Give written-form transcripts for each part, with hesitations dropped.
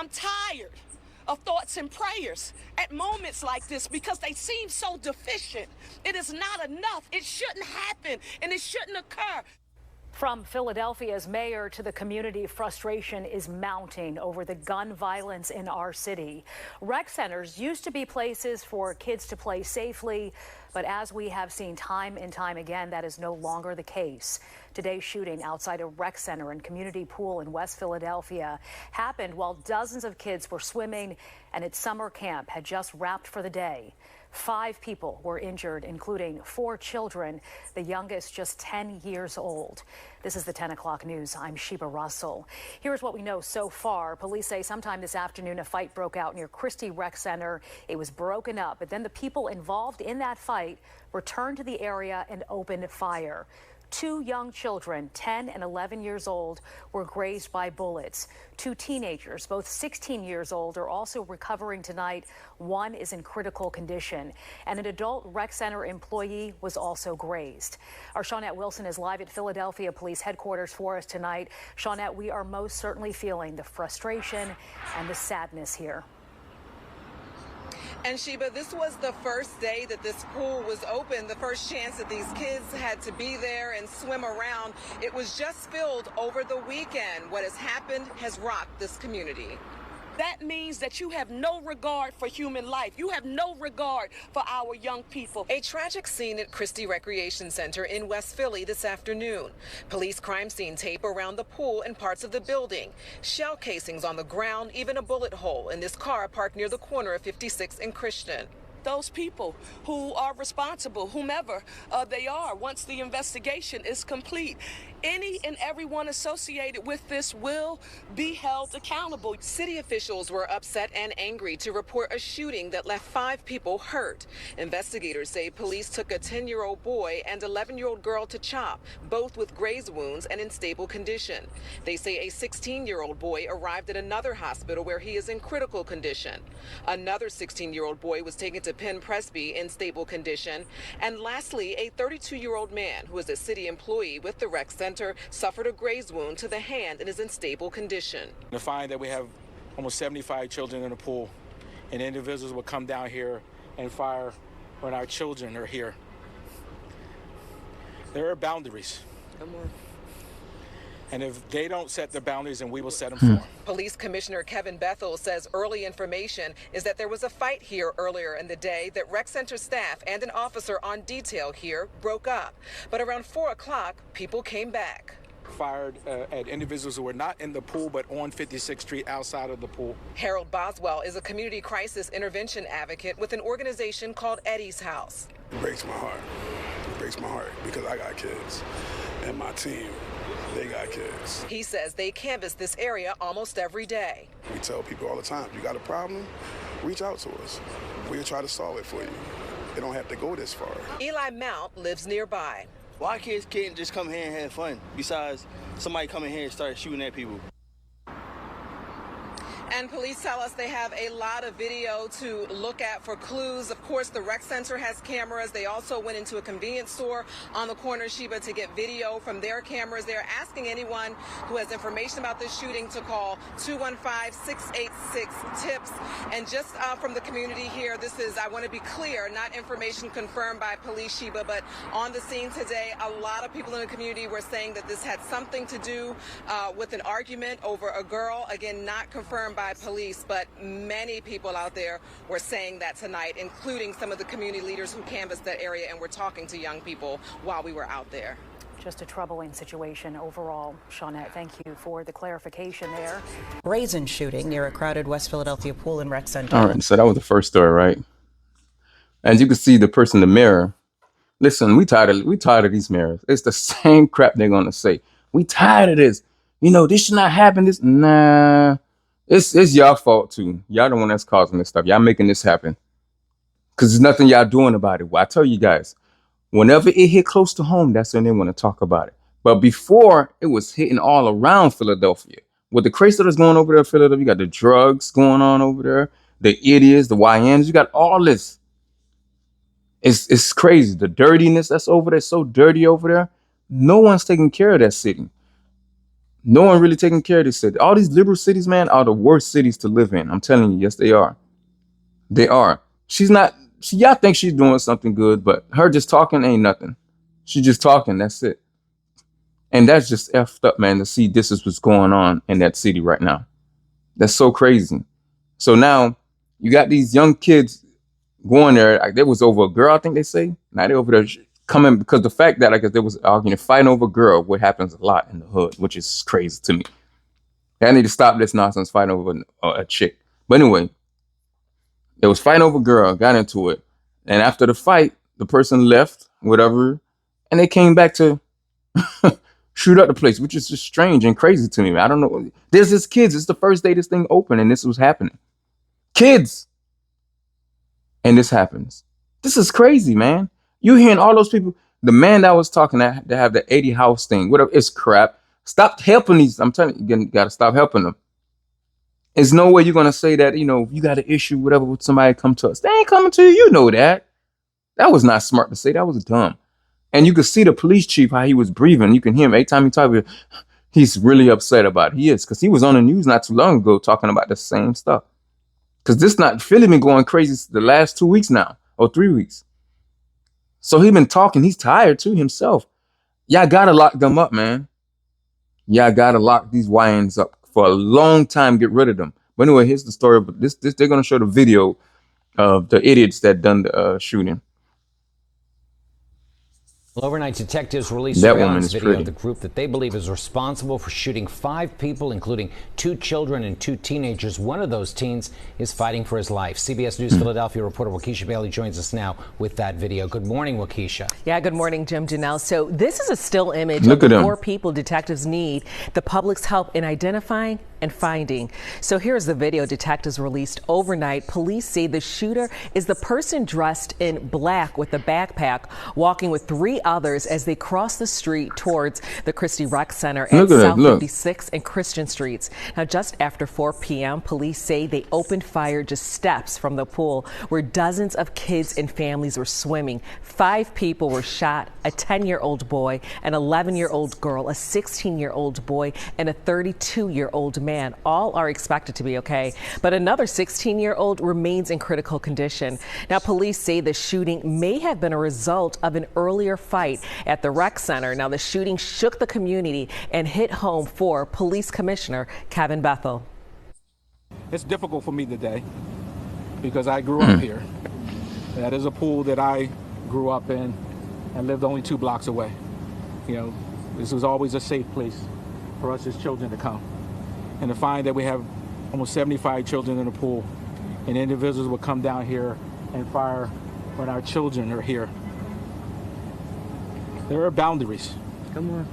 I'm tired of thoughts and prayers at moments like this because they seem so deficient. It is not enough. It shouldn't happen and it shouldn't occur. From Philadelphia's mayor to the community, frustration is mounting over the gun violence in our city. Rec centers used to be places for kids to play safely, but as we have seen time and time again, that is no longer the case. Today's shooting outside a rec center and community pool in West Philadelphia happened while dozens of kids were swimming and its summer camp had just wrapped for the day. 5 people were injured, including 4 children, the youngest just 10 years old. This is the 10 o'clock news. I'm Sheba Russell. Here's what we know so far. Police say sometime this afternoon a fight broke out near Christie Rec Center. It was broken up, but then the people involved in that fight returned to the area and opened fire. 2 young children, 10 and 11 years old, were grazed by bullets. 2 teenagers, both 16 years old, are also recovering tonight. One is in critical condition. And an adult rec center employee was also grazed. Our Shawnette Wilson is live at Philadelphia Police Headquarters for us tonight. Shawnette, we are most certainly feeling the frustration and the sadness here. And Sheba, this was the first day that this pool was open, the first chance that these kids had to be there and swim around. It was just filled over the weekend. What has happened has rocked this community. That means that you have no regard for human life. You have no regard for our young people. A tragic scene at Christie Recreation Center in West Philly this afternoon. Police crime scene tape around the pool and parts of the building. Shell casings on the ground, even a bullet hole in this car parked near the corner of 56th and Christian. Those people who are responsible, whomever they are, once the investigation is complete, any and everyone associated with this will be held accountable. City officials were upset and angry to report a shooting that left 5 people hurt. Investigators say police took a 10-year-old boy and 11-year-old girl to CHOP, both with graze wounds and in stable condition. They say a 16-year-old boy arrived at another hospital where he is in critical condition. Another 16-year-old boy was taken to Penn Presby in stable condition. And lastly, a 32-year-old man who is a city employee with the rec center suffered a graze wound to the hand and is in stable condition. To find that we have almost 75 children in the pool and individuals will come down here and fire when our children are here. There are boundaries. Come on. And if they don't set the boundaries, then we will set them for them. Police Commissioner Kevin Bethel says early information is that there was a fight here earlier in the day, that rec center staff and an officer on detail here broke up. But around 4 o'clock, people came back. Fired at individuals who were not in the pool but on 56th Street outside of the pool. Harold Boswell is a community crisis intervention advocate with an organization called Eddie's House. It breaks my heart. It breaks my heart because I got kids and my team, they got kids. He says they canvass this area almost every day. We tell people all the time, you got a problem, reach out to us. We'll try to solve it for you. It don't have to go this far. Eli Mount lives nearby. Why kids can't just come here and have fun, besides somebody coming here and start shooting at people? And police tell us they have a lot of video to look at for clues. Of course, the rec center has cameras. They also went into a convenience store on the corner, Sheba, to get video from their cameras. They're asking anyone who has information about this shooting to call 215-686-TIPS. And just from the community here, this is, I want to be clear, not information confirmed by police, Sheba, but on the scene today, a lot of people in the community were saying that this had something to do with an argument over a girl. Again, not confirmed by police, but many people out there were saying that tonight, including some of the community leaders who canvassed that area and were talking to young people while we were out there. Just a troubling situation overall. Shawnette, thank you for the clarification there. Brazen shooting near a crowded West Philadelphia pool and rec center. All right, so that was the first story, right? As you can see, the person in the mirror. Listen, we tired of these mirrors. It's the same crap they're gonna say. We tired of this. You know, this should not happen. Nah. It's y'all fault too. Y'all the one that's causing this stuff. Y'all making this happen. Cause there's nothing y'all doing about it. Well, I tell you guys, whenever it hit close to home, that's when they want to talk about it. But before, it was hitting all around Philadelphia. With the crazy stuff that's going over there, Philadelphia, you got the drugs going on over there, the idiots, the YNs, you got all this. It's crazy. The dirtiness that's over there, so dirty over there. No one's taking care of that city. No one really taking care of this city. All these liberal cities, man, are the worst cities to live in. I'm telling you, yes, they are. They are. She's not. Y'all think she's doing something good, but her just talking ain't nothing. She's just talking. That's it. And that's just effed up, man, to see this is what's going on in that city right now. That's so crazy. So now you got these young kids going there. Like, there was over a girl, I think they say. Now they're over there coming because the fact that, I guess, there was arguing, fighting over a girl, what happens a lot in the hood, which is crazy to me. I need to stop this nonsense fighting over a chick. But anyway, they was fighting over a girl, got into it. And after the fight, the person left, whatever, and they came back to shoot up the place, which is just strange and crazy to me, man. I don't know. There's just kids. It's the first day this thing opened and this was happening. Kids. And this happens. This is crazy, man. You hearing all those people. The man that was talking that have the 80 house thing, whatever, it's crap. Stop helping these. I'm telling you, you got to stop helping them. There's no way you're going to say that, you got an issue, whatever, with somebody come to us. They ain't coming to you. You know that. That was not smart to say. That was dumb. And you could see the police chief, how he was breathing. You can hear him. Every time he talks, he's really upset about it. He is, because he was on the news not too long ago talking about the same stuff. Because this not Philly been going crazy the last 2 weeks now, or 3 weeks. So he been talking. He's tired too himself. Y'all got to lock them up, man. Y'all got to lock these YNs up for a long time, get rid of them. But anyway, here's the story. But this they're going to show the video of the idiots that done the shooting. Well, overnight, detectives released That surveillance video of the group that they believe is responsible for shooting 5 people, including 2 children and 2 teenagers. One of those teens is fighting for his life. CBS News Philadelphia reporter Waukesha Bailey joins us now with that video. Good morning, Waukesha. Yeah, good morning, Jim Janelle. So this is a still image of the 4 people detectives need the public's help in identifying and finding. So here's the video detectives released overnight. Police say the shooter is the person dressed in black with a backpack, walking with 3 others as they cross the street towards the Christie Rec Center at South 56 and Christian Streets. Now, just after 4 p.m., police say they opened fire just steps from the pool where dozens of kids and families were swimming. 5 people were shot, a 10-year-old boy, an 11-year-old girl, a 16-year-old boy, and a 32-year-old man. All are expected to be okay, but another 16-year-old remains in critical condition. Now, police say the shooting may have been a result of an earlier fight at the rec center. Now, the shooting shook the community and hit home for Police Commissioner Kevin Bethel. It's difficult for me today because I grew up here. That is a pool that I grew up in and lived only 2 blocks away. This was always a safe place for us as children to come. And to find that we have almost 75 children in the pool and individuals will come down here and fire when our children are here. There are boundaries. Come on.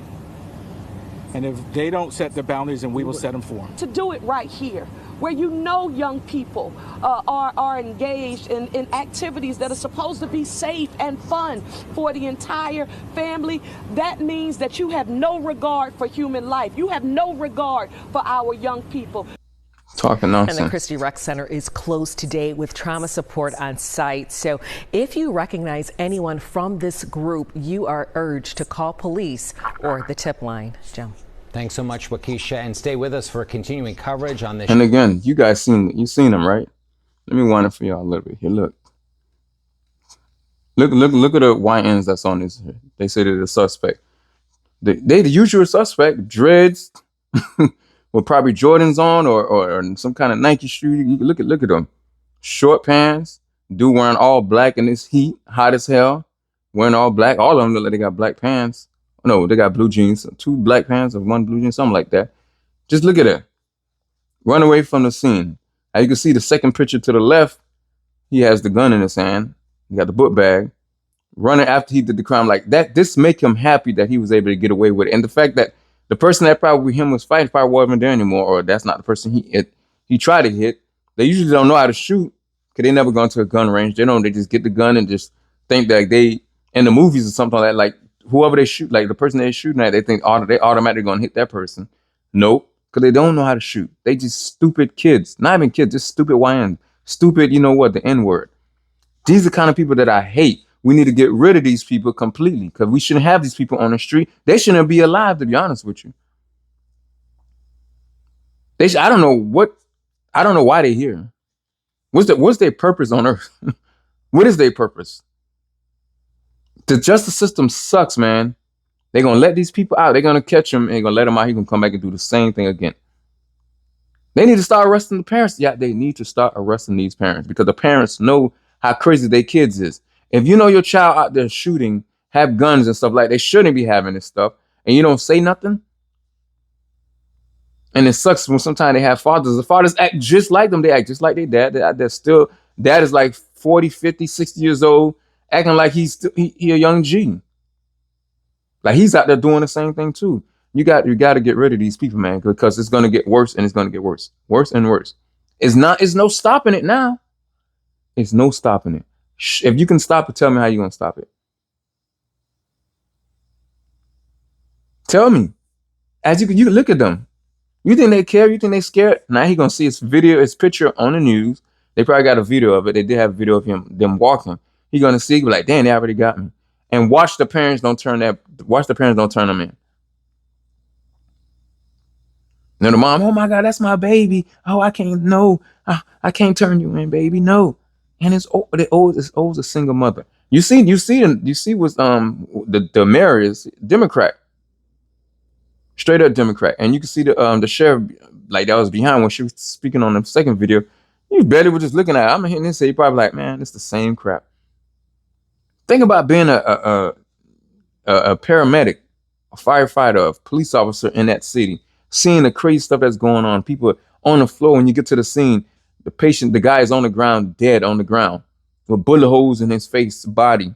And if they don't set the boundaries, then we will set them for them. To do it right here, where young people are engaged in activities that are supposed to be safe and fun for the entire family, that means that you have no regard for human life. You have no regard for our young people. Talking nonsense. And the Christie Rec Center is closed today with trauma support on site. So if you recognize anyone from this group, you are urged to call police or the tip line. Jim. Thanks so much, Waukesha, and stay with us for continuing coverage on this. And again, you guys seen them, right? Let me wind it for y'all a little bit here. Look at the YNs that's on this. They say they're the suspect. They the usual suspect, dreads. With probably Jordans on or some kind of Nike shoe. You look at them. Short pants. Dude wearing all black in this heat. Hot as hell. Wearing all black. All of them look like they got black pants. No, they got blue jeans. 2 black pants or 1 blue jean. Something like that. Just look at it. Run away from the scene. As you can see the second picture to the left. He has the gun in his hand. He got the book bag. Running after he did the crime like that. This make him happy that he was able to get away with it. And the fact that the person that probably him was fighting probably wasn't there anymore, or that's not the person he tried to hit. They usually don't know how to shoot because they never gone to a gun range. They just get the gun and just think that they, in the movies or something like whoever they shoot, like the person they're shooting at, they think they automatically gonna hit that person. Nope, because they don't know how to shoot. They just stupid kids. Not even kids, just stupid YN. Stupid, the N-word. These are the kind of people that I hate. We need to get rid of these people completely because we shouldn't have these people on the street. They shouldn't be alive, to be honest with you. I don't know why they're here. What's their purpose on earth? What is their purpose? The justice system sucks, man. They're going to let these people out. They're going to catch him and they're going to let him out. He's going to come back and do the same thing again. They need to start arresting the parents. Yeah, they need to start arresting these parents because the parents know how crazy their kids is. If you know your child out there shooting, have guns and stuff like they shouldn't be having this stuff, and you don't say nothing. And it sucks when sometimes they have fathers. The fathers act just like them. They act just like their dad. They're still, dad is like 40, 50, 60 years old, acting like he a young G. Like he's out there doing the same thing too. You got to get rid of these people, man, because it's going to get worse and it's going to get worse and worse. It's no stopping it now. It's no stopping it. If you can stop it, tell me how you're going to stop it. Tell me. As you look at them. You think they care? You think they scared? Now he going to see his picture on the news. They probably got a video of it. They did have a video of them walking. He going to see, be like, damn, they already got me. And watch the parents don't turn them in. Now the mom, oh my God, that's my baby. Oh, I can't turn you in, baby. No. And it's old as a single mother. You see what's the mayor is Democrat. Straight up Democrat. And you can see the sheriff like that was behind when she was speaking on the second video. You barely were just looking at it. I'm hitting this, you probably like, man, it's the same crap. Think about being a paramedic, a firefighter, a police officer in that city. Seeing the crazy stuff that's going on, people on the floor. When you get to the scene, the guy is on the ground, dead on the ground, with bullet holes in his face, body.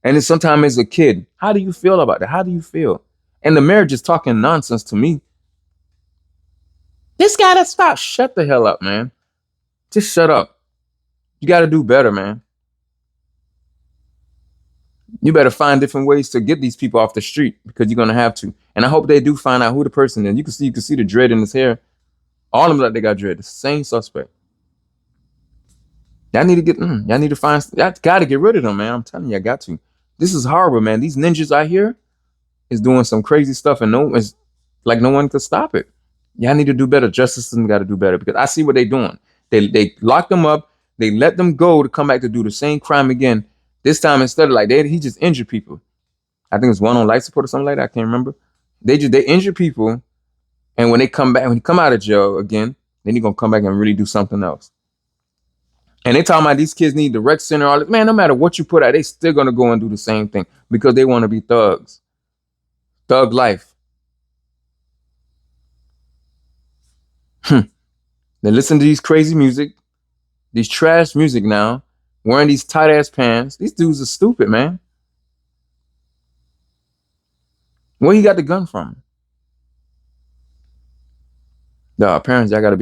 And then sometimes as a kid, how do you feel about that? How do you feel? And the mayor just talking nonsense to me. This gotta stop. Shut the hell up, man. Just shut up. You gotta do better, man. You better find different ways to get these people off the street because you're going to have to. And I hope they do find out who the person is. You can see the dread in his hair. All of them like they got dread. The same suspect. Y'all need to find, y'all got to get rid of them, man. I'm telling you, I got to. This is horrible, man. These ninjas out here is doing some crazy stuff and no one could stop it. Y'all need to do better. Justice system got to do better because I see what they're doing. They lock them up. They let them go to come back to do the same crime again. This time, instead of like he just injured people. I think it's one on life support or something like that. I can't remember. They injure people. And when they come out of jail again, then they're going to come back and really do something else. And they talking about these kids need the rec center. All this. Man, no matter what you put out, they still going to go and do the same thing because they want to be thugs. Thug life. They listen to these crazy music, these trash music now. Wearing these tight ass pants. These dudes are stupid, man. Where you got the gun from? No, parents, y'all gotta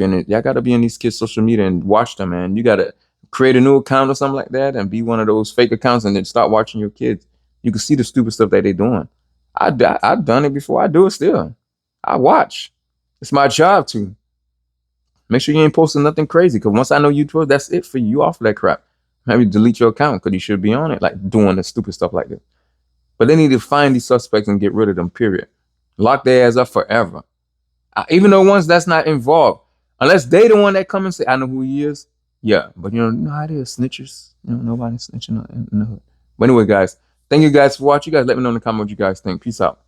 be in these kids' social media and watch them, man. You gotta create a new account or something like that and be one of those fake accounts and then start watching your kids. You can see the stupid stuff that they're doing. I've done it before. I do it still. I watch. It's my job to. Make sure you ain't posting nothing crazy because once I know you post, that's it for you. You off of that crap. Maybe delete your account because you should be on it, like doing the stupid stuff like this. But they need to find these suspects and get rid of them, period. Lock their ass up forever. Even though ones that's not involved. Unless they the one that come and say, I know who he is. Yeah, but you know how it is, snitchers. Nobody snitching in the hood. But anyway, guys, thank you guys for watching. You guys let me know in the comments what you guys think. Peace out.